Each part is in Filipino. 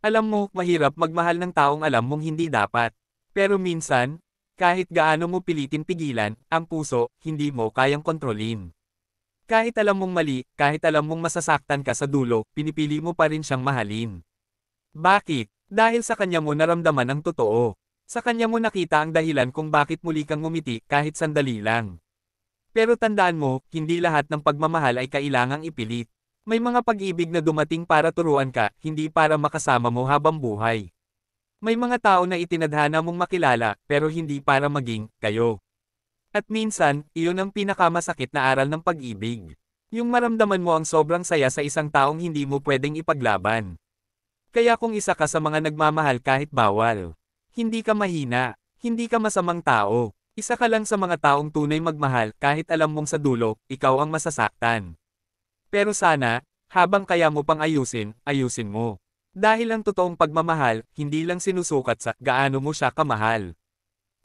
Alam mo, mahirap magmahal ng taong alam mong hindi dapat. Pero minsan, kahit gaano mo pilitin pigilan, ang puso, hindi mo kayang kontrolin. Kahit alam mong mali, kahit alam mong masasaktan ka sa dulo, pinipili mo pa rin siyang mahalin. Bakit? Dahil sa kanya mo naramdaman ang totoo. Sa kanya mo nakita ang dahilan kung bakit muli kang ngumiti kahit sandali lang. Pero tandaan mo, hindi lahat ng pagmamahal ay kailangang ipilit. May mga pag-ibig na dumating para turuan ka, hindi para makasama mo habang buhay. May mga tao na itinadhana mong makilala, pero hindi para maging kayo. At minsan, iyon ang pinakamasakit na aral ng pag-ibig. Yung maramdaman mo ang sobrang saya sa isang taong hindi mo pwedeng ipaglaban. Kaya kung isa ka sa mga nagmamahal kahit bawal, hindi ka mahina, hindi ka masamang tao. Isa ka lang sa mga taong tunay magmahal kahit alam mong sa dulo, ikaw ang masasaktan. Pero sana, habang kaya mo pang ayusin, ayusin mo. Dahil ang totoong pagmamahal, hindi lang sinusukat sa gaano mo siya kamahal,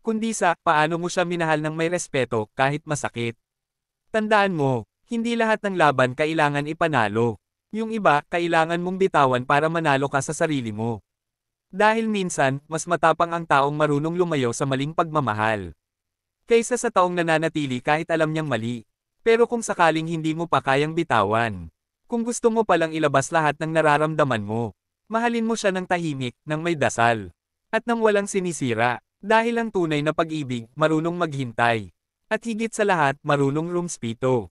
kundi sa paano mo siya minahal ng may respeto kahit masakit. Tandaan mo, hindi lahat ng laban kailangan ipanalo. Yung iba, kailangan mong bitawan para manalo ka sa sarili mo. Dahil minsan, mas matapang ang taong marunong lumayo sa maling pagmamahal, kaysa sa taong nananatili kahit alam niyang mali. Pero kung sakaling hindi mo pa kayang bitawan, kung gusto mo palang ilabas lahat ng nararamdaman mo, mahalin mo siya ng tahimik, ng may dasal, at ng walang sinisira. Dahil ang tunay na pag-ibig, marunong maghintay. At higit sa lahat, marunong rumspito.